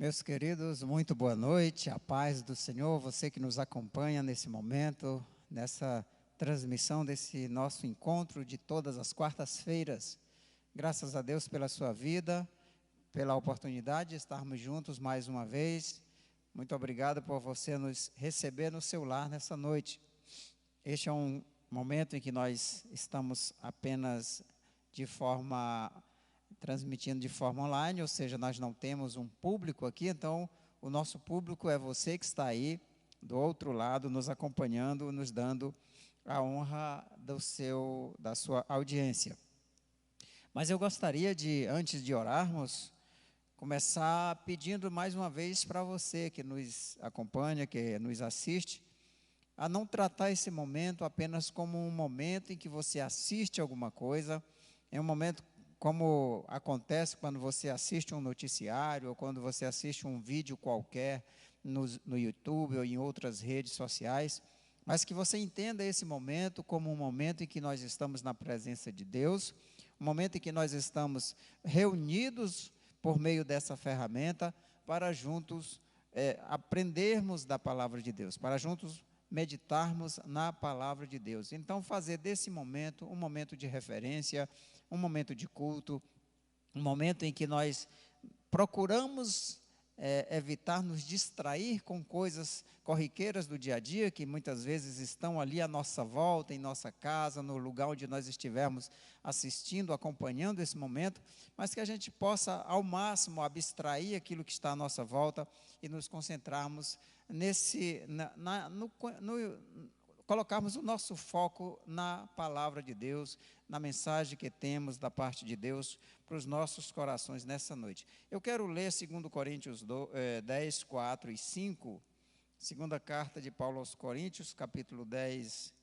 Meus queridos, muito boa noite, a paz do Senhor, você que nos acompanha nesse momento, nessa transmissão desse nosso encontro de todas as quartas-feiras. Graças a Deus pela sua vida, pela oportunidade de estarmos juntos mais uma vez. Muito obrigado por você nos receber no seu lar nessa noite. Este é um momento em que nós estamos apenas transmitindo de forma online, ou seja, nós não temos um público aqui, então o nosso público é você que está aí do outro lado, nos acompanhando, nos dando a honra da sua audiência. Mas eu gostaria de, antes de orarmos, começar pedindo mais uma vez para você que nos acompanha, que nos assiste, a não tratar esse momento apenas como um momento em que você assiste alguma coisa, é um momento como acontece quando você assiste um noticiário ou quando você assiste um vídeo qualquer no YouTube ou em outras redes sociais, mas que você entenda esse momento como um momento em que nós estamos na presença de Deus, um momento em que nós estamos reunidos por meio dessa ferramenta para juntos aprendermos da palavra de Deus, para juntos meditarmos na palavra de Deus. Então, fazer desse momento um momento de referência, um momento de culto, um momento em que nós procuramos evitar nos distrair com coisas corriqueiras do dia a dia, que muitas vezes estão ali à nossa volta, em nossa casa, no lugar onde nós estivermos assistindo, acompanhando esse momento, mas que a gente possa, ao máximo, abstrair aquilo que está à nossa volta e nos concentrarmos colocarmos o nosso foco na palavra de Deus, na mensagem que temos da parte de Deus para os nossos corações nessa noite. Eu quero ler 2 Coríntios 10, 4 e 5, segunda carta de Paulo aos Coríntios, capítulo 10,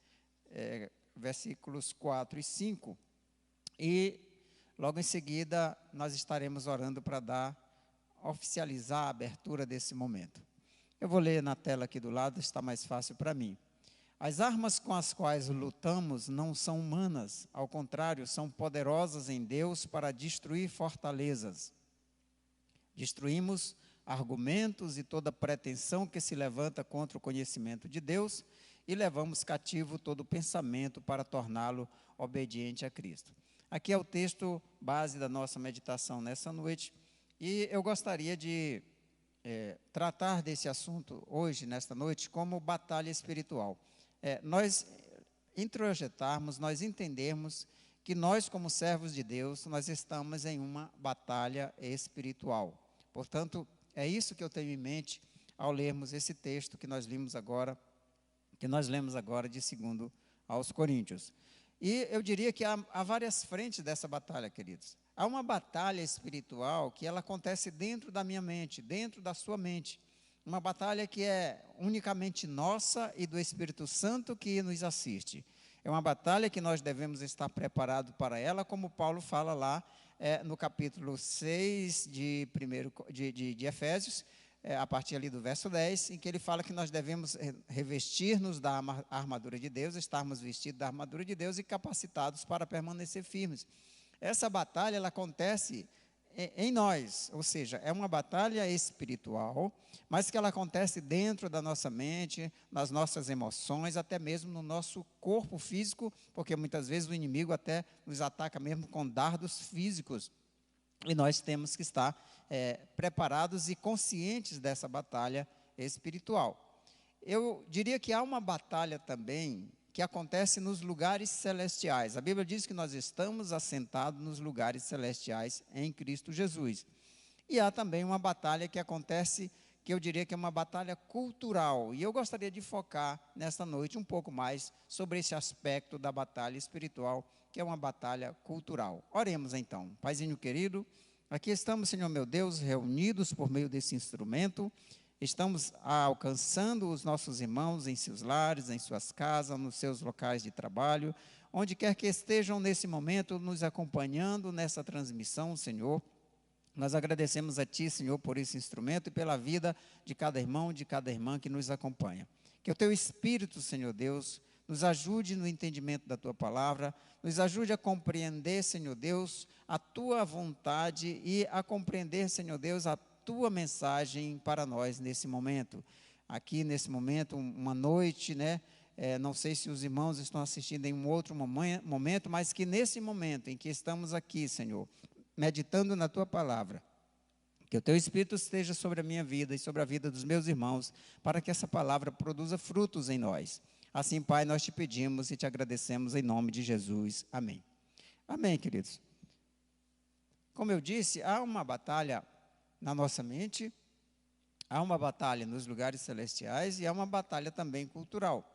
versículos 4 e 5, e logo em seguida nós estaremos orando para oficializar a abertura desse momento. Eu vou ler na tela aqui do lado, está mais fácil para mim. As armas com as quais lutamos não são humanas, ao contrário, são poderosas em Deus para destruir fortalezas. Destruímos argumentos e toda pretensão que se levanta contra o conhecimento de Deus e levamos cativo todo pensamento para torná-lo obediente a Cristo. Aqui é o texto base da nossa meditação nessa noite e eu gostaria de tratar desse assunto hoje, nesta noite, como batalha espiritual. Nós introjetarmos, nós entendermos que nós, como servos de Deus, nós estamos em uma batalha espiritual. Portanto, é isso que eu tenho em mente ao lermos esse texto que nós lemos agora de 2 aos Coríntios. E eu diria que há várias frentes dessa batalha, queridos. Há uma batalha espiritual que ela acontece dentro da minha mente, dentro da sua mente. Uma batalha que é unicamente nossa e do Espírito Santo que nos assiste. É uma batalha que nós devemos estar preparados para ela, como Paulo fala lá no capítulo 6 de Efésios, a partir ali do verso 10, em que ele fala que nós devemos revestir-nos da armadura de Deus, estarmos vestidos da armadura de Deus e capacitados para permanecer firmes. Essa batalha, ela acontece em nós, ou seja, é uma batalha espiritual, mas que ela acontece dentro da nossa mente, nas nossas emoções, até mesmo no nosso corpo físico, porque muitas vezes o inimigo até nos ataca mesmo com dardos físicos, e nós temos que estar preparados e conscientes dessa batalha espiritual. Eu diria que há uma batalha também que acontece nos lugares celestiais. A Bíblia diz que nós estamos assentados nos lugares celestiais em Cristo Jesus. E há também uma batalha que acontece, que eu diria que é uma batalha cultural. E eu gostaria de focar nesta noite um pouco mais sobre esse aspecto da batalha espiritual, que é uma batalha cultural. Oremos então. Paizinho querido, aqui estamos, Senhor meu Deus, reunidos por meio desse instrumento. Estamos alcançando os nossos irmãos em seus lares, em suas casas, nos seus locais de trabalho, onde quer que estejam nesse momento nos acompanhando nessa transmissão, Senhor. Nós agradecemos a Ti, Senhor, por esse instrumento e pela vida de cada irmão, de cada irmã que nos acompanha. Que o Teu Espírito, Senhor Deus, nos ajude no entendimento da Tua palavra, nos ajude a compreender, Senhor Deus, a Tua vontade e a compreender, Senhor Deus, tua mensagem para nós nesse momento. Aqui nesse momento, uma noite, né? Não sei se os irmãos estão assistindo em um outro momento, mas que nesse momento em que estamos aqui, Senhor, meditando na tua palavra, que o teu Espírito esteja sobre a minha vida e sobre a vida dos meus irmãos, para que essa palavra produza frutos em nós. Assim, Pai, nós te pedimos e te agradecemos em nome de Jesus. Amém. Amém, queridos. Como eu disse, há uma batalha na nossa mente, há uma batalha nos lugares celestiais e há uma batalha também cultural.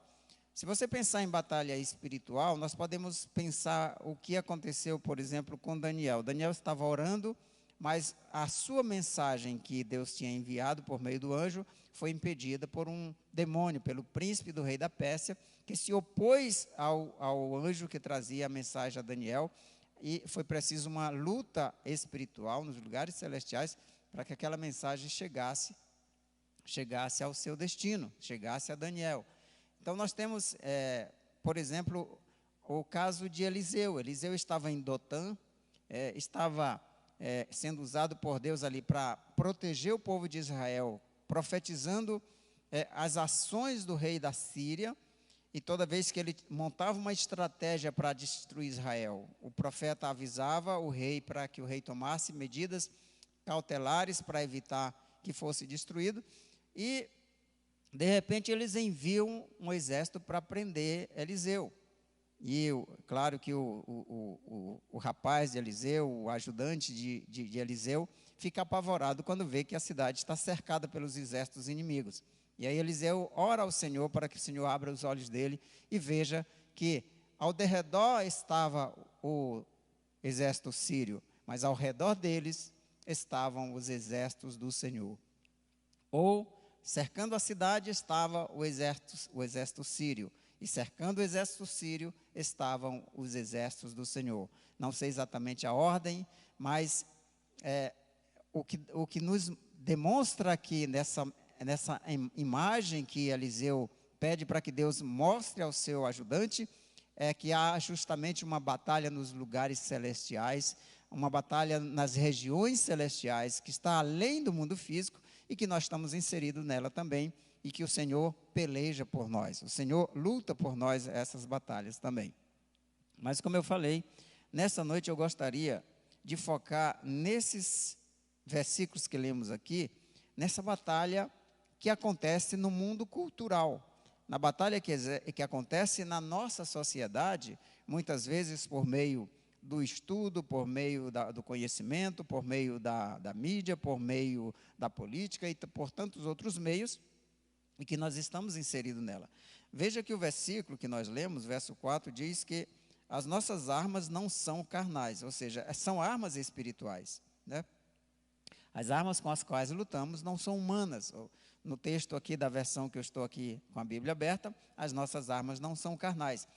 Se você pensar em batalha espiritual, nós podemos pensar o que aconteceu, por exemplo, com Daniel. Daniel estava orando, mas a sua mensagem que Deus tinha enviado por meio do anjo foi impedida por um demônio, pelo príncipe do rei da Pérsia, que se opôs ao anjo que trazia a mensagem a Daniel, e foi preciso uma luta espiritual nos lugares celestiais para que aquela mensagem chegasse ao seu destino, chegasse a Daniel. Então nós temos, por exemplo, o caso de Eliseu. Eliseu estava em Dotã, estava sendo usado por Deus ali para proteger o povo de Israel, profetizando as ações do rei da Síria. E toda vez que ele montava uma estratégia para destruir Israel, o profeta avisava o rei para que o rei tomasse medidas cautelares para evitar que fosse destruído. E, de repente, eles enviam um exército para prender Eliseu. E, claro que o rapaz de Eliseu, o ajudante de Eliseu, fica apavorado quando vê que a cidade está cercada pelos exércitos inimigos. E aí Eliseu ora ao Senhor para que o Senhor abra os olhos dele e veja que ao derredor estava o exército sírio, mas ao redor deles estavam os exércitos do Senhor. Ou, cercando a cidade estava o exército sírio, e cercando o exército sírio estavam os exércitos do Senhor. Não sei exatamente a ordem, mas o que nos demonstra aqui nessa imagem que Eliseu pede para que Deus mostre ao seu ajudante, é que há justamente uma batalha nos lugares celestiais, uma batalha nas regiões celestiais, que está além do mundo físico, e que nós estamos inseridos nela também, e que o Senhor peleja por nós, o Senhor luta por nós essas batalhas também. Mas como eu falei, nessa noite eu gostaria de focar nesses versículos que lemos aqui, nessa batalha que acontece no mundo cultural, na batalha que acontece na nossa sociedade, muitas vezes por meio do estudo, por meio do conhecimento, por meio da mídia, por meio da política e por tantos outros meios, e que nós estamos inseridos nela. Veja que o versículo que nós lemos, verso 4, diz que as nossas armas não são carnais, ou seja, são armas espirituais, né? As armas com as quais lutamos não são humanas. No texto aqui da versão que eu estou aqui com a Bíblia aberta, as nossas armas não são carnais,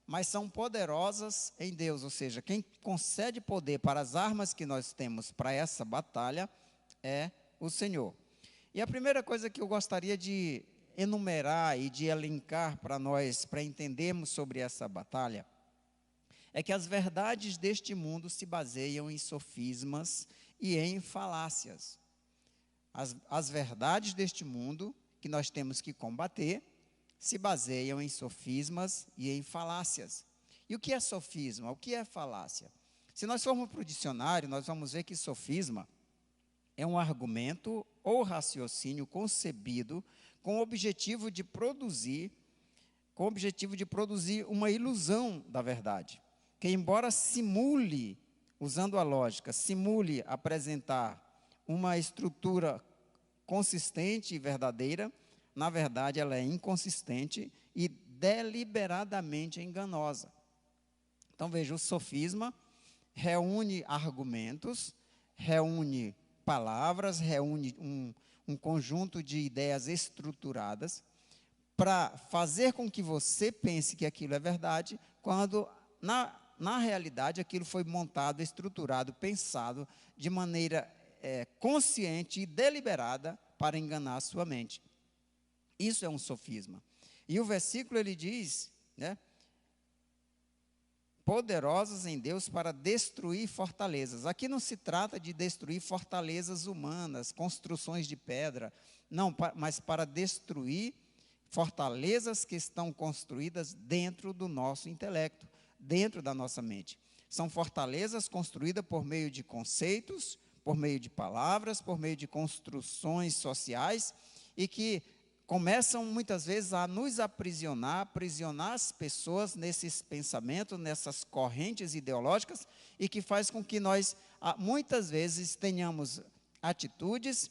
mas são poderosas em Deus, ou seja, quem concede poder para as armas que nós temos para essa batalha é o Senhor. E a primeira coisa que eu gostaria de enumerar e de elencar para nós, para entendermos sobre essa batalha, é que as verdades deste mundo se baseiam em sofismas e em falácias. As verdades deste mundo que nós temos que combater se baseiam em sofismas e em falácias. E o que é sofisma? O que é falácia? Se nós formos para o dicionário, nós vamos ver que sofisma é um argumento ou raciocínio concebido com o objetivo de produzir uma ilusão da verdade, que embora simule, usando a lógica, simule apresentar uma estrutura consistente e verdadeira, na verdade ela é inconsistente e deliberadamente enganosa. Então veja, o sofisma reúne argumentos, reúne palavras, reúne um conjunto de ideias estruturadas para fazer com que você pense que aquilo é verdade, quando na realidade aquilo foi montado, estruturado, pensado de maneira consciente e deliberada para enganar a sua mente. Isso é um sofisma. E o versículo ele diz, né, poderosos em Deus para destruir fortalezas. Aqui não se trata de destruir fortalezas humanas, construções de pedra, não, mas para destruir fortalezas que estão construídas dentro do nosso intelecto, dentro da nossa mente. São fortalezas construídas por meio de conceitos, por meio de palavras, por meio de construções sociais, e que começam muitas vezes a nos aprisionar as pessoas nesses pensamentos, nessas correntes ideológicas, e que faz com que nós, muitas vezes, tenhamos atitudes,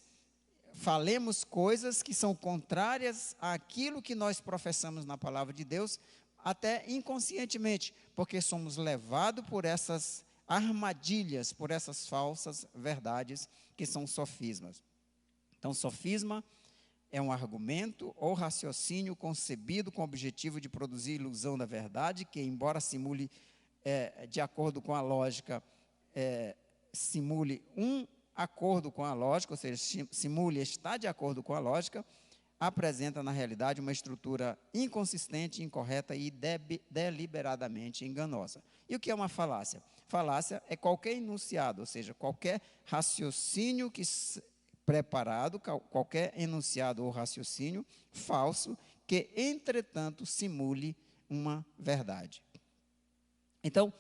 falemos coisas que são contrárias àquilo que nós professamos na palavra de Deus, até inconscientemente, porque somos levados por essas armadilhas, por essas falsas verdades que são sofismas. Então, sofisma é um argumento ou raciocínio concebido com o objetivo de produzir ilusão da verdade, que, embora simule, de acordo com a lógica, simule um acordo com a lógica, ou seja, simule estar de acordo com a lógica, apresenta na realidade uma estrutura inconsistente, incorreta e deliberadamente enganosa. E o que é uma falácia? Falácia é qualquer enunciado, ou seja, qualquer raciocínio preparado, qualquer enunciado ou raciocínio falso, que, entretanto, simule uma verdade. Então,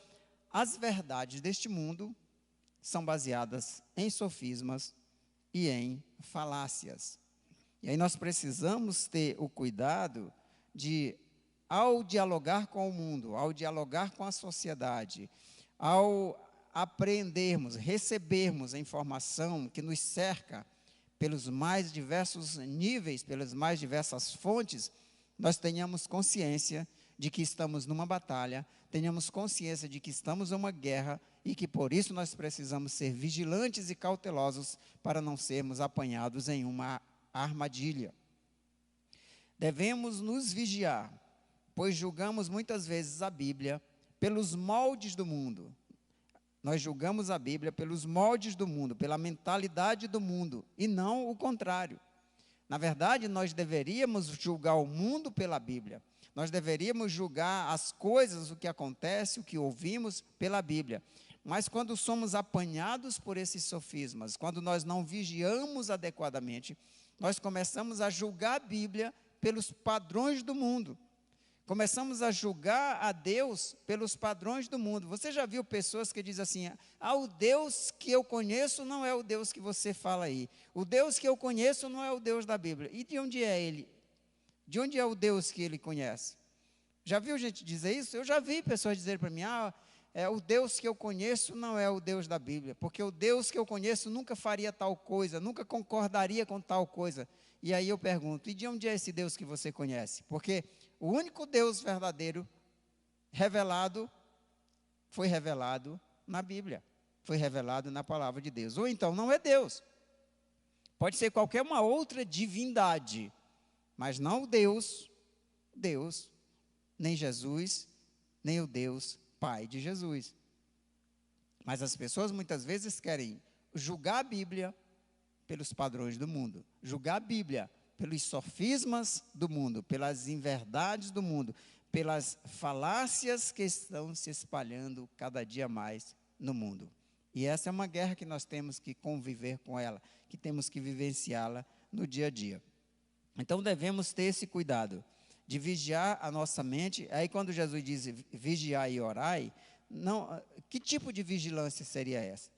as verdades deste mundo são baseadas em sofismas e em falácias. E aí nós precisamos ter o cuidado de, ao dialogar com o mundo, ao dialogar com a sociedade, ao aprendermos, recebermos a informação que nos cerca pelos mais diversos níveis, pelas mais diversas fontes, nós tenhamos consciência de que estamos numa batalha, tenhamos consciência de que estamos numa guerra e que por isso nós precisamos ser vigilantes e cautelosos para não sermos apanhados em uma armadilha. Devemos nos vigiar, pois julgamos muitas vezes a Bíblia pelos moldes do mundo. Nós julgamos a Bíblia pelos moldes do mundo, pela mentalidade do mundo, e não o contrário. Na verdade, nós deveríamos julgar o mundo pela Bíblia. Nós deveríamos julgar as coisas, o que acontece, o que ouvimos, pela Bíblia. Mas quando somos apanhados por esses sofismas, quando nós não vigiamos adequadamente, nós começamos a julgar a Bíblia pelos padrões do mundo. Começamos a julgar a Deus pelos padrões do mundo. Você já viu pessoas que dizem assim: o Deus que eu conheço não é o Deus que você fala aí. O Deus que eu conheço não é o Deus da Bíblia. E de onde é ele? De onde é o Deus que ele conhece? Já viu gente dizer isso? Eu já vi pessoas dizerem para mim: o Deus que eu conheço não é o Deus da Bíblia, porque o Deus que eu conheço nunca faria tal coisa, nunca concordaria com tal coisa. E aí eu pergunto: e de onde é esse Deus que você conhece? Porque o único Deus verdadeiro foi revelado na Bíblia, foi revelado na palavra de Deus. Ou então não é Deus. Pode ser qualquer uma outra divindade, mas não o Deus, nem Jesus, nem o Deus Pai de Jesus. Mas as pessoas muitas vezes querem julgar a Bíblia pelos padrões do mundo, julgar a Bíblia pelos sofismas do mundo, pelas inverdades do mundo, pelas falácias que estão se espalhando cada dia mais no mundo. E essa é uma guerra que nós temos que conviver com ela, que temos que vivenciá-la no dia a dia. Então devemos ter esse cuidado de vigiar a nossa mente. Aí quando Jesus diz vigiar e orai, que tipo de vigilância seria essa?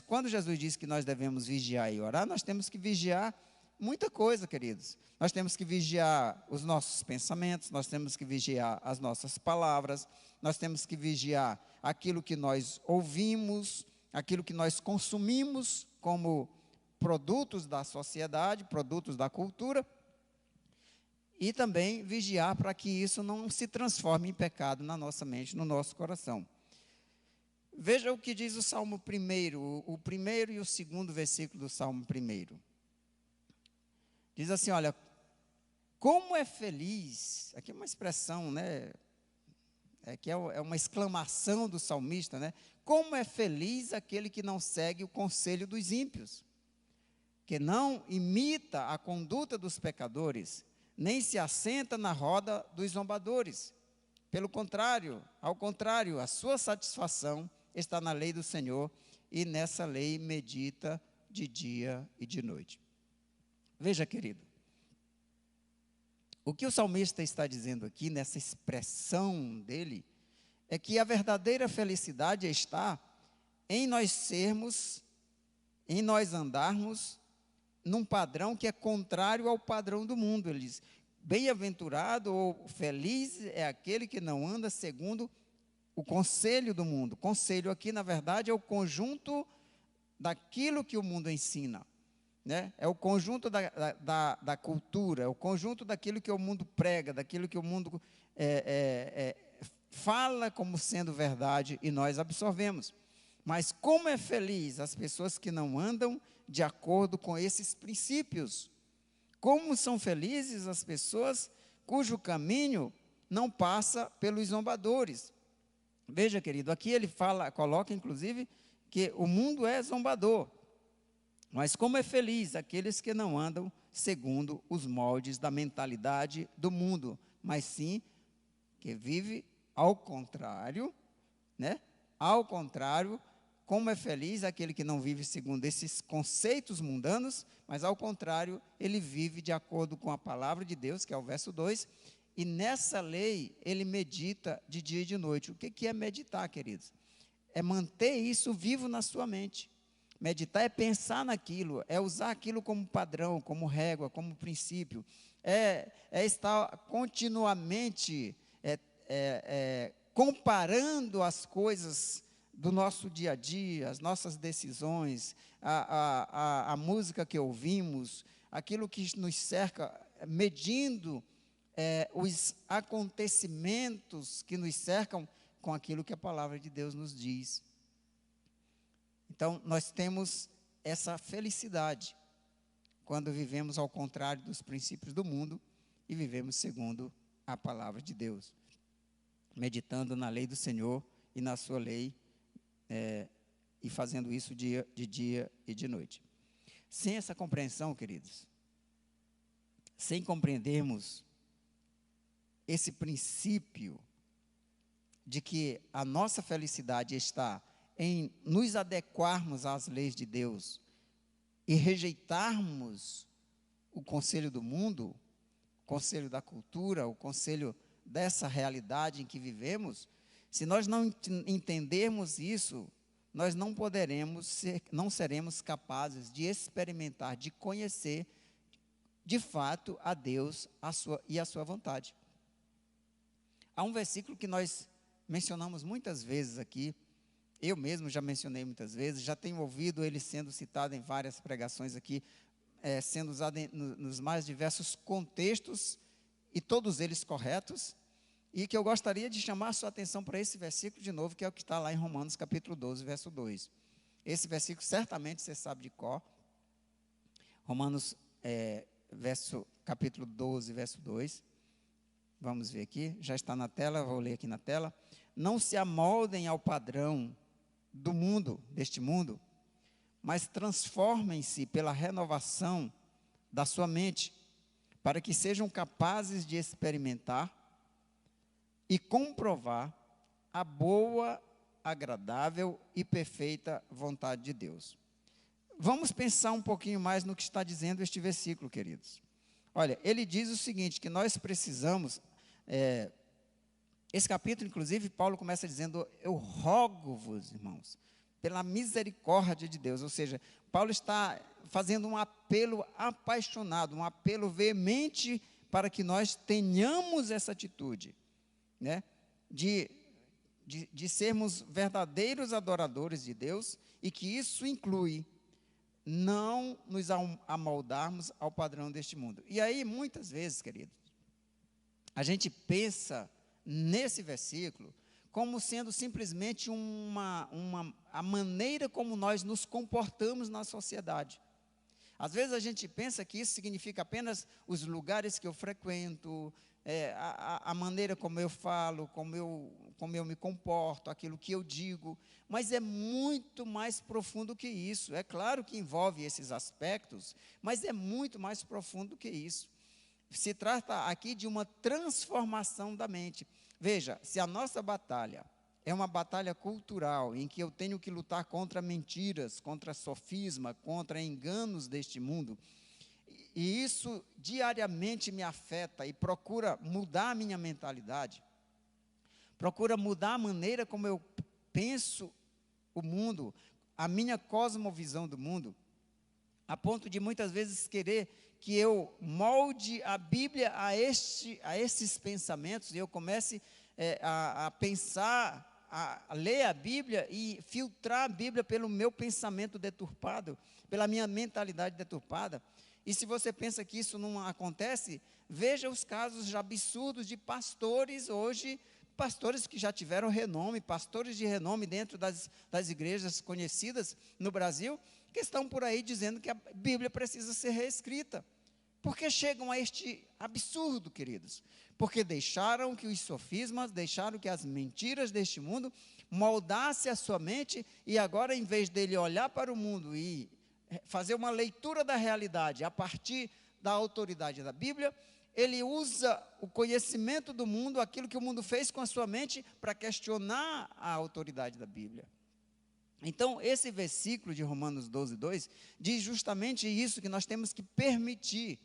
Quando Jesus diz que nós devemos vigiar e orar, nós temos que vigiar muita coisa, queridos. Nós temos que vigiar os nossos pensamentos, nós temos que vigiar as nossas palavras, nós temos que vigiar aquilo que nós ouvimos, aquilo que nós consumimos como produtos da sociedade, produtos da cultura, e também vigiar para que isso não se transforme em pecado na nossa mente, no nosso coração. Veja o que diz o Salmo 1, o primeiro e o segundo versículo do Salmo 1. Diz assim, olha, como é feliz, aqui é uma expressão, né, é uma exclamação do salmista, né? Como é feliz aquele que não segue o conselho dos ímpios, que não imita a conduta dos pecadores, nem se assenta na roda dos zombadores. Pelo contrário, ao contrário, a sua satisfação está na lei do Senhor, e nessa lei medita de dia e de noite. Veja, querido, o que o salmista está dizendo aqui, nessa expressão dele, é que a verdadeira felicidade está em nós sermos, em nós andarmos num padrão que é contrário ao padrão do mundo. Ele diz: bem-aventurado ou feliz é aquele que não anda segundo o conselho do mundo. Conselho aqui, na verdade, é o conjunto daquilo que o mundo ensina, né? É o conjunto da cultura, é o conjunto daquilo que o mundo prega, daquilo que o mundo fala como sendo verdade e nós absorvemos. Mas como é feliz as pessoas que não andam de acordo com esses princípios. Como são felizes as pessoas cujo caminho não passa pelos zombadores. Veja, querido, aqui ele coloca inclusive que o mundo é zombador. Mas como é feliz aqueles que não andam segundo os moldes da mentalidade do mundo, mas sim que vive ao contrário, né? Ao contrário, como é feliz aquele que não vive segundo esses conceitos mundanos, mas ao contrário, ele vive de acordo com a palavra de Deus, que é o verso 2, e nessa lei ele medita de dia e de noite. O que é meditar, queridos? É manter isso vivo na sua mente. Meditar é pensar naquilo, é usar aquilo como padrão, como régua, como princípio, é estar continuamente comparando as coisas do nosso dia a dia, as nossas decisões, a música que ouvimos, aquilo que nos cerca, medindo os acontecimentos que nos cercam com aquilo que a palavra de Deus nos diz. Então, nós temos essa felicidade quando vivemos ao contrário dos princípios do mundo e vivemos segundo a palavra de Deus, meditando na lei do Senhor e na sua lei, e fazendo isso de dia e de noite. Sem essa compreensão, queridos, sem compreendermos esse princípio de que a nossa felicidade está em nos adequarmos às leis de Deus e rejeitarmos o conselho do mundo, o conselho da cultura, o conselho dessa realidade em que vivemos, se nós não entendermos isso, nós não seremos capazes de experimentar, de conhecer, de fato, a Deus e a sua vontade. Há um versículo que nós mencionamos muitas vezes aqui, eu mesmo já mencionei muitas vezes, já tenho ouvido ele sendo citado em várias pregações aqui, sendo usado nos mais diversos contextos, e todos eles corretos, e que eu gostaria de chamar a sua atenção para esse versículo de novo, que é o que está lá em Romanos capítulo 12, verso 2. Esse versículo certamente você sabe de cor. Romanos capítulo 12, verso 2. Vamos ver aqui, já está na tela, vou ler aqui na tela. Não se amoldem ao padrão do mundo, deste mundo, mas transformem-se pela renovação da sua mente, para que sejam capazes de experimentar e comprovar a boa, agradável e perfeita vontade de Deus. Vamos pensar um pouquinho mais no que está dizendo este versículo, queridos. Olha, ele diz o seguinte, que nós precisamos, esse capítulo, inclusive, Paulo começa dizendo: eu rogo-vos, irmãos, pela misericórdia de Deus. Ou seja, Paulo está fazendo um apelo apaixonado, um apelo veemente para que nós tenhamos essa atitude, né? De sermos verdadeiros adoradores de Deus, e que isso inclui não nos amoldarmos ao padrão deste mundo. E aí, muitas vezes, queridos, a gente pensa nesse versículo como sendo simplesmente a maneira como nós nos comportamos na sociedade. Às vezes a gente pensa que isso significa apenas os lugares que eu frequento, a maneira como eu falo, como eu me comporto, aquilo que eu digo, mas é muito mais profundo que isso. É claro que envolve esses aspectos, mas é muito mais profundo que isso. Se trata aqui de uma transformação da mente. Veja, se a nossa batalha é uma batalha cultural, em que eu tenho que lutar contra mentiras, contra sofisma, contra enganos deste mundo, e isso diariamente me afeta e procura mudar a minha mentalidade, procura mudar a maneira como eu penso o mundo, a minha cosmovisão do mundo, a ponto de muitas vezes querer que eu molde a Bíblia a esses pensamentos, e eu comece a pensar, a ler a Bíblia e filtrar a Bíblia pelo meu pensamento deturpado, pela minha mentalidade deturpada. E se você pensa que isso não acontece, veja os casos já absurdos de pastores hoje, pastores que já tiveram renome, pastores de renome dentro das igrejas conhecidas no Brasil, que estão por aí dizendo que a Bíblia precisa ser reescrita. Por que chegam a este absurdo, queridos? Porque deixaram que os sofismas, deixaram que as mentiras deste mundo moldassem a sua mente, e agora, em vez dele olhar para o mundo e fazer uma leitura da realidade a partir da autoridade da Bíblia, ele usa o conhecimento do mundo, aquilo que o mundo fez com a sua mente, para questionar a autoridade da Bíblia. Então, esse versículo de Romanos 12, 2, diz justamente isso, que nós temos que permitir,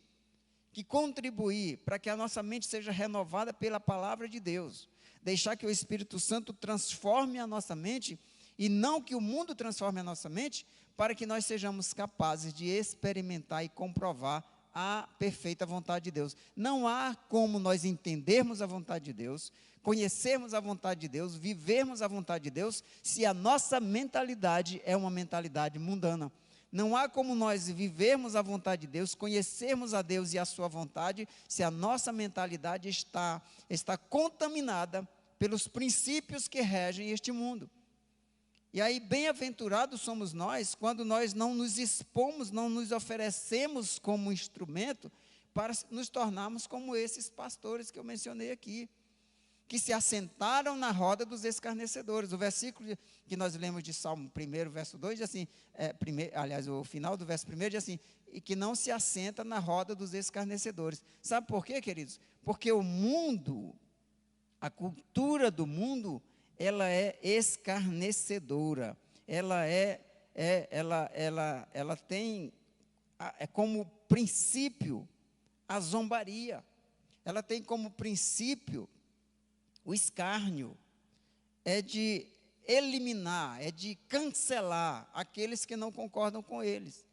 que contribuir para que a nossa mente seja renovada pela palavra de Deus, deixar que o Espírito Santo transforme a nossa mente, e não que o mundo transforme a nossa mente, para que nós sejamos capazes de experimentar e comprovar a perfeita vontade de Deus. Não há como nós entendermos a vontade de Deus, conhecermos a vontade de Deus, vivermos a vontade de Deus, se a nossa mentalidade é uma mentalidade mundana. Não há como nós vivermos a vontade de Deus, conhecermos a Deus e a sua vontade, se a nossa mentalidade está contaminada pelos princípios que regem este mundo. E aí, bem-aventurados somos nós, quando nós não nos expomos, não nos oferecemos como instrumento, para nos tornarmos como esses pastores que eu mencionei aqui, que se assentaram na roda dos escarnecedores. O versículo que nós lemos de Salmo 1, verso 2, diz assim, o final do verso 1 diz assim, e que não se assenta na roda dos escarnecedores. Sabe por quê, queridos? Porque o mundo, a cultura do mundo, ela é escarnecedora, ela tem como princípio a zombaria, ela tem como princípio o escárnio, é de eliminar, é de cancelar aqueles que não concordam com eles.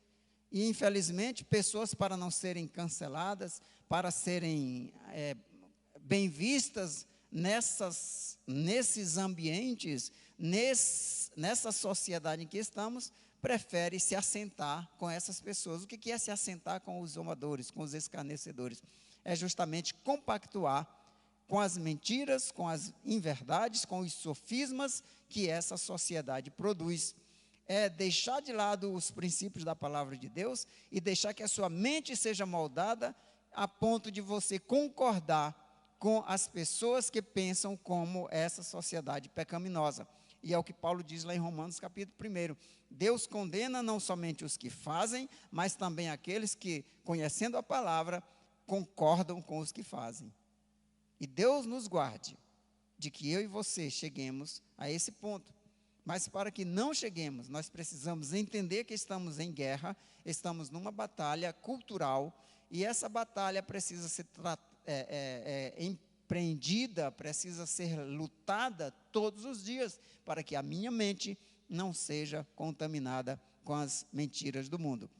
E, infelizmente, pessoas, para não serem canceladas, para serem bem vistas nesses ambientes, nessa sociedade em que estamos, prefere se assentar com essas pessoas. O que é se assentar com os zombadores, com os escarnecedores? É justamente compactuar com as mentiras, com as inverdades, com os sofismas que essa sociedade produz. É deixar de lado os princípios da palavra de Deus e deixar que a sua mente seja moldada a ponto de você concordar com as pessoas que pensam como essa sociedade pecaminosa. E é o que Paulo diz lá em Romanos capítulo 1. Deus condena não somente os que fazem, mas também aqueles que, conhecendo a palavra, concordam com os que fazem. E Deus nos guarde de que eu e você cheguemos a esse ponto. Mas para que não cheguemos, nós precisamos entender que estamos em guerra, estamos numa batalha cultural, e essa batalha precisa ser empreendida, precisa ser lutada todos os dias, para que a minha mente não seja contaminada com as mentiras do mundo.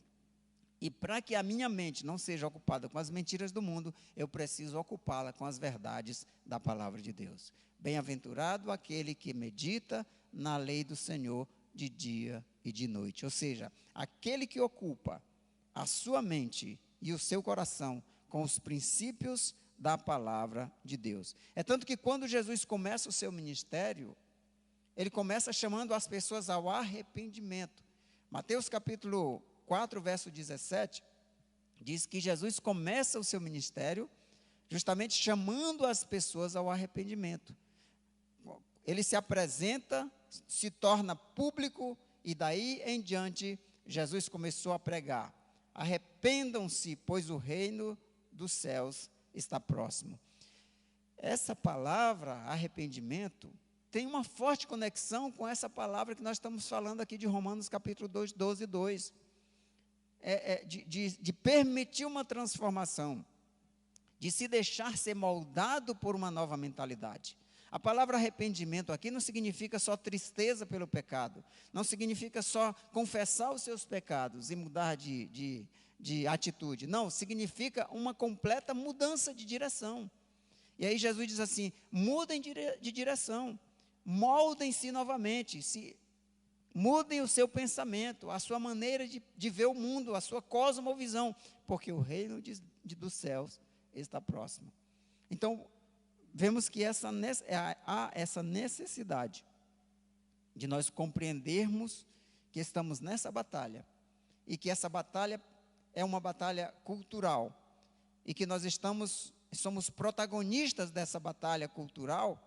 E para que a minha mente não seja ocupada com as mentiras do mundo, eu preciso ocupá-la com as verdades da palavra de Deus. Bem-aventurado aquele que medita na lei do Senhor de dia e de noite. Ou seja, aquele que ocupa a sua mente e o seu coração com os princípios da palavra de Deus. É tanto que quando Jesus começa o seu ministério, ele começa chamando as pessoas ao arrependimento. Mateus capítulo 4, verso 17, diz que Jesus começa o seu ministério justamente chamando as pessoas ao arrependimento. Ele se apresenta, se torna público, e daí em diante Jesus começou a pregar: arrependam-se, pois o reino dos céus está próximo. essa palavra, arrependimento, tem uma forte conexão com essa palavra que nós estamos falando aqui de Romanos capítulo 2, 12, 2. De permitir uma transformação, de se deixar ser moldado por uma nova mentalidade. A palavra arrependimento aqui não significa só tristeza pelo pecado, não significa só confessar os seus pecados e mudar de atitude, não, significa uma completa mudança de direção. E aí Jesus diz assim, mudem de direção, moldem-se novamente, mudem o seu pensamento, a sua maneira de ver o mundo, a sua cosmovisão, porque o reino dos céus está próximo. Então, vemos que há essa necessidade de nós compreendermos que estamos nessa batalha, e que essa batalha é uma batalha cultural, e que nós somos protagonistas dessa batalha cultural,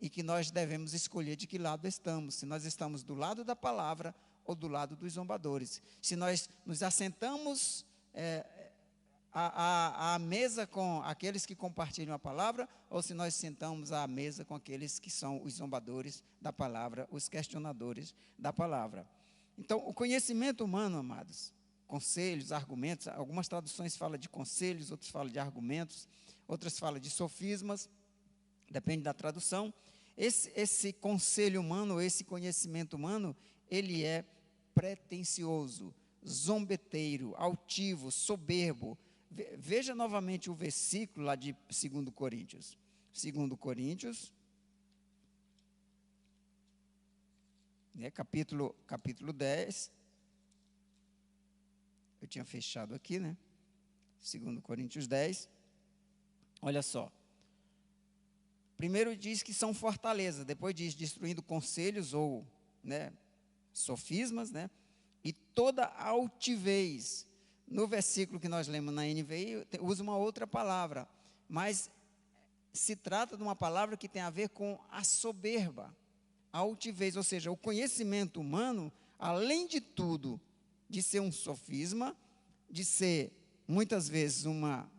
e que nós devemos escolher de que lado estamos, se nós estamos do lado da palavra ou do lado dos zombadores, se nós nos assentamos à mesa com aqueles que compartilham a palavra, ou se nós sentamos à mesa com aqueles que são os zombadores da palavra, os questionadores da palavra. Então, o conhecimento humano, amados, conselhos, argumentos, algumas traduções falam de conselhos, outras falam de argumentos, outras falam de sofismas, depende da tradução. Esse conselho humano, esse conhecimento humano, ele é pretensioso, zombeteiro, altivo, soberbo. Veja novamente o versículo lá de 2 Coríntios. 2 Coríntios, capítulo 10. Eu tinha fechado aqui, né? 2 Coríntios 10. Olha só. Primeiro diz que são fortalezas, depois diz destruindo conselhos ou, sofismas, e toda altivez. No versículo que nós lemos na NVI, usa uma outra palavra, mas se trata de uma palavra que tem a ver com a soberba, a altivez, ou seja, o conhecimento humano, além de tudo, de ser um sofisma, de ser, muitas vezes, uma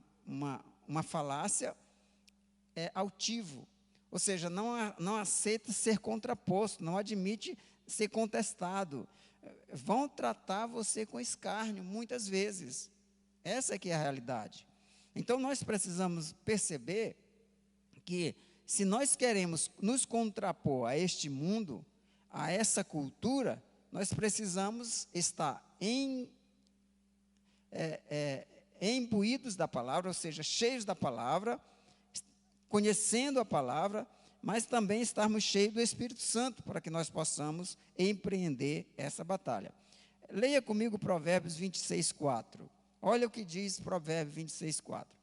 falácia, é altivo, ou seja, não aceita ser contraposto, não admite ser contestado. Vão tratar você com escárnio, muitas vezes. Essa é que é a realidade. Então, nós precisamos perceber que, se nós queremos nos contrapor a este mundo, a essa cultura, nós precisamos estar imbuídos da palavra, ou seja, cheios da palavra, conhecendo a palavra, mas também estarmos cheios do Espírito Santo, para que nós possamos empreender essa batalha. Leia comigo Provérbios 26, 4. Olha o que diz Provérbios 26, 4.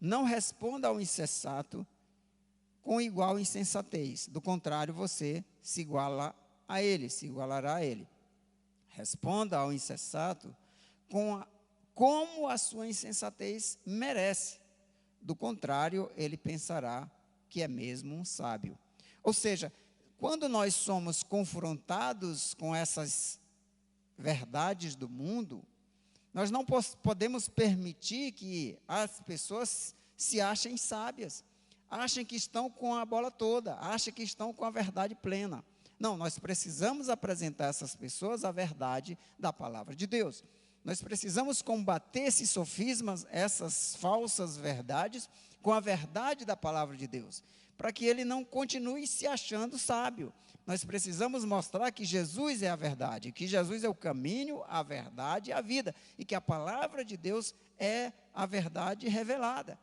Não responda ao insensato com igual insensatez, do contrário, você se igualará a ele. Responda ao insensato como a sua insensatez merece, do contrário, ele pensará que é mesmo um sábio. Ou seja, quando nós somos confrontados com essas verdades do mundo, nós não podemos permitir que as pessoas se achem sábias, achem que estão com a bola toda, achem que estão com a verdade plena. Não, nós precisamos apresentar a essas pessoas a verdade da palavra de Deus. Nós precisamos combater esses sofismas, essas falsas verdades, com a verdade da palavra de Deus, para que ele não continue se achando sábio. Nós precisamos mostrar que Jesus é a verdade, que Jesus é o caminho, a verdade e a vida, e que a palavra de Deus é a verdade revelada.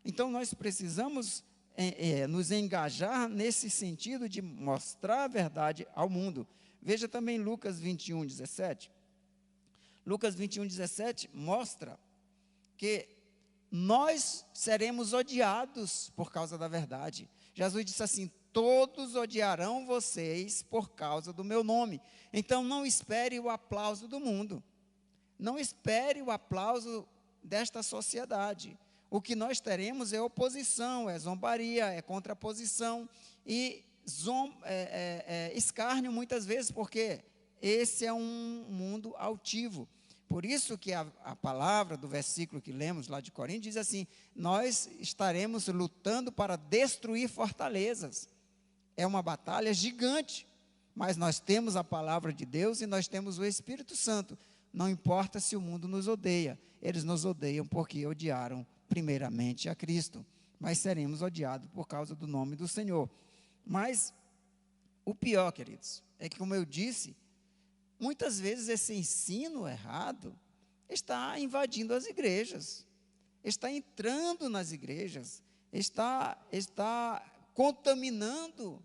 Então, nós precisamos nos engajar nesse sentido de mostrar a verdade ao mundo. Veja também Lucas 21, 17. Lucas 21, 17 mostra que nós seremos odiados por causa da verdade. Jesus disse assim: todos odiarão vocês por causa do meu nome. Então, não espere o aplauso do mundo. Não espere o aplauso desta sociedade. O que nós teremos é oposição, é zombaria, é contraposição e escárnio muitas vezes, porque esse é um mundo altivo. Por isso que a palavra do versículo que lemos lá de Coríntios diz assim: nós estaremos lutando para destruir fortalezas. É uma batalha gigante, mas nós temos a palavra de Deus e nós temos o Espírito Santo. Não importa se o mundo nos odeia, eles nos odeiam porque odiaram primeiramente a Cristo, mas seremos odiados por causa do nome do Senhor. Mas o pior, queridos, é que, como eu disse, muitas vezes esse ensino errado está invadindo as igrejas, está entrando nas igrejas, está contaminando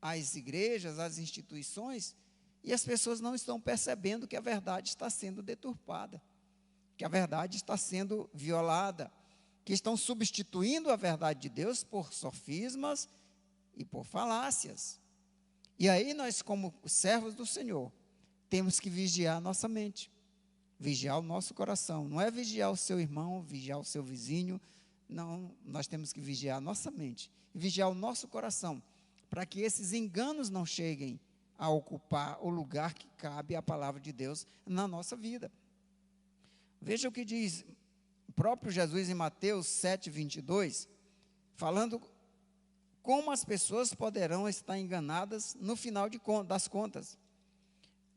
as igrejas, as instituições, e as pessoas não estão percebendo que a verdade está sendo deturpada, que a verdade está sendo violada, que estão substituindo a verdade de Deus por sofismas e por falácias. E aí nós, como servos do Senhor, temos que vigiar a nossa mente, vigiar o nosso coração. Não é vigiar o seu irmão, vigiar o seu vizinho. Não, nós temos que vigiar a nossa mente, vigiar o nosso coração, para que esses enganos não cheguem a ocupar o lugar que cabe à palavra de Deus na nossa vida. Veja o que diz o próprio Jesus em Mateus 7:22, falando como as pessoas poderão estar enganadas no final das contas.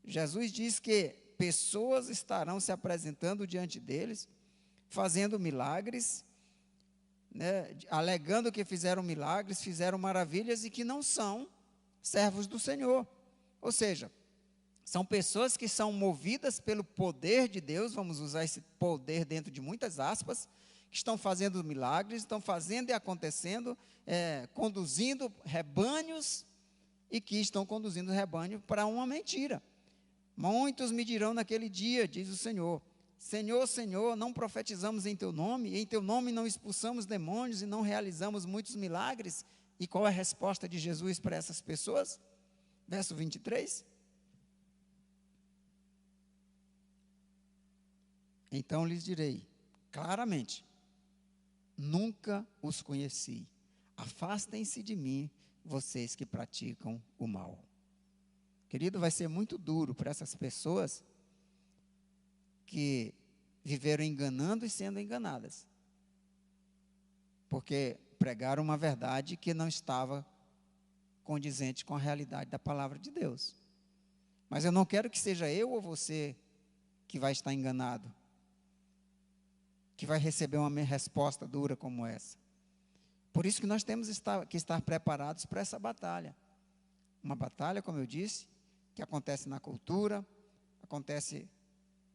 Jesus diz que pessoas estarão se apresentando diante deles, fazendo milagres, alegando que fizeram milagres, fizeram maravilhas e que não são servos do Senhor. Ou seja, são pessoas que são movidas pelo poder de Deus, vamos usar esse poder dentro de muitas aspas, que estão fazendo milagres, estão fazendo e acontecendo, conduzindo rebanhos, e que estão conduzindo o rebanho para uma mentira. Muitos me dirão naquele dia, diz o Senhor: Senhor, Senhor, não profetizamos em Teu nome, e em Teu nome não expulsamos demônios e não realizamos muitos milagres? E qual é a resposta de Jesus para essas pessoas? Verso 23. Então lhes direi claramente: nunca os conheci. Afastem-se de mim, vocês que praticam o mal. Querido, vai ser muito duro para essas pessoas que viveram enganando e sendo enganadas, porque pregaram uma verdade que não estava condizente com a realidade da palavra de Deus. Mas eu não quero que seja eu ou você que vai estar enganado, que vai receber uma resposta dura como essa. Por isso que nós temos que estar preparados para essa batalha. Uma batalha, como eu disse, que acontece na cultura, acontece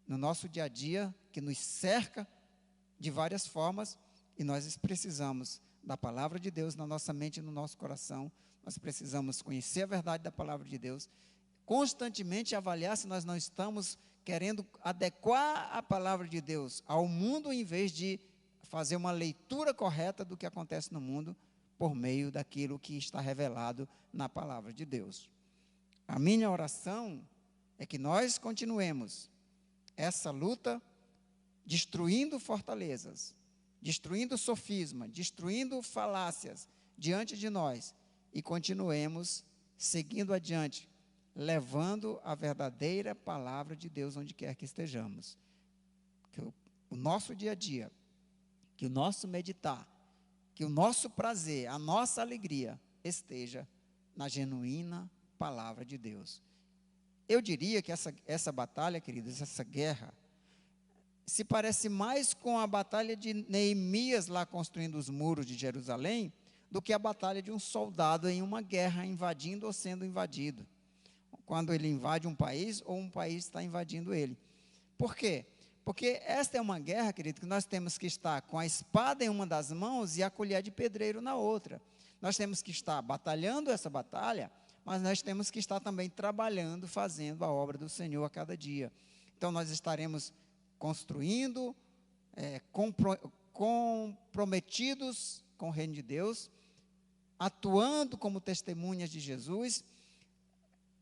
no nosso dia a dia, que nos cerca de várias formas, e nós precisamos da palavra de Deus na nossa mente e no nosso coração. Nós precisamos conhecer a verdade da palavra de Deus, constantemente avaliar se nós não estamos querendo adequar a palavra de Deus ao mundo, em vez de fazer uma leitura correta do que acontece no mundo, por meio daquilo que está revelado na palavra de Deus. A minha oração é que nós continuemos essa luta, destruindo fortalezas, destruindo sofisma, destruindo falácias diante de nós, e continuemos seguindo adiante, levando a verdadeira palavra de Deus onde quer que estejamos. Que o nosso dia a dia, que o nosso meditar, que o nosso prazer, a nossa alegria esteja na genuína palavra de Deus. Eu diria que essa batalha, queridos, essa guerra, se parece mais com a batalha de Neemias lá construindo os muros de Jerusalém, do que a batalha de um soldado em uma guerra, invadindo ou sendo invadido. Quando ele invade um país, ou um país está invadindo ele. Por quê? Porque esta é uma guerra, querido, que nós temos que estar com a espada em uma das mãos e a colher de pedreiro na outra. Nós temos que estar batalhando essa batalha, mas nós temos que estar também trabalhando, fazendo a obra do Senhor a cada dia. Então nós estaremos construindo, comprometidos com o reino de Deus, atuando como testemunhas de Jesus,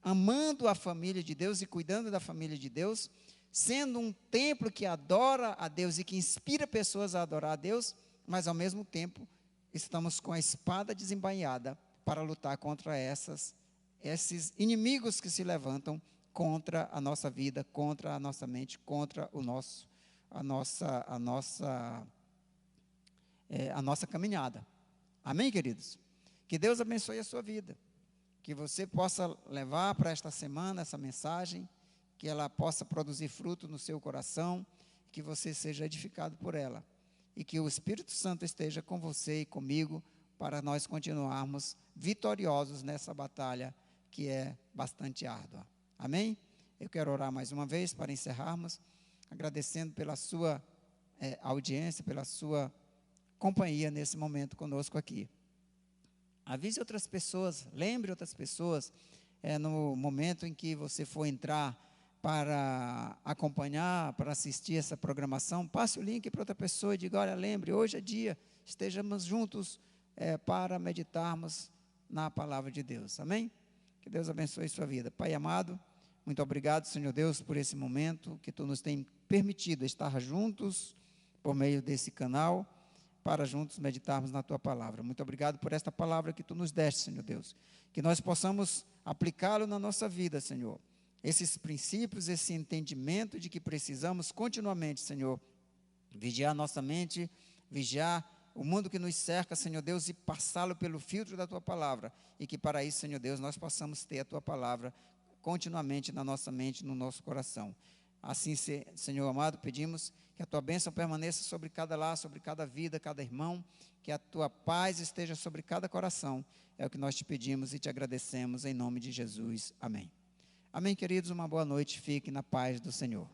amando a família de Deus e cuidando da família de Deus, sendo um templo que adora a Deus e que inspira pessoas a adorar a Deus, mas ao mesmo tempo estamos com a espada desembainhada para lutar contra esses inimigos que se levantam contra a nossa vida, contra a nossa mente, contra a nossa caminhada. Amém, queridos? Que Deus abençoe a sua vida, que você possa levar para esta semana essa mensagem, que ela possa produzir fruto no seu coração, que você seja edificado por ela, e que o Espírito Santo esteja com você e comigo, para nós continuarmos vitoriosos nessa batalha, que é bastante árdua. Amém? Eu quero orar mais uma vez para encerrarmos, agradecendo pela sua audiência, pela sua companhia nesse momento conosco aqui. Avise outras pessoas, lembre outras pessoas, no momento em que você for entrar para acompanhar, para assistir essa programação, passe o link para outra pessoa e diga, olha, lembre, hoje é dia, estejamos juntos para meditarmos na palavra de Deus. Amém? Que Deus abençoe sua vida. Pai amado, muito obrigado, Senhor Deus, por esse momento que Tu nos tem permitido estar juntos por meio desse canal, para juntos meditarmos na Tua palavra. Muito obrigado por esta palavra que Tu nos deste, Senhor Deus. Que nós possamos aplicá-lo na nossa vida, Senhor. Esses princípios, esse entendimento de que precisamos continuamente, Senhor, vigiar nossa mente, vigiar o mundo que nos cerca, Senhor Deus, e passá-lo pelo filtro da Tua palavra. E que para isso, Senhor Deus, nós possamos ter a Tua palavra continuamente na nossa mente, no nosso coração. Assim, Senhor amado, pedimos que a Tua bênção permaneça sobre cada lar, sobre cada vida, cada irmão, que a Tua paz esteja sobre cada coração. É o que nós te pedimos e te agradecemos em nome de Jesus. Amém. Amém, queridos, uma boa noite, fique na paz do Senhor.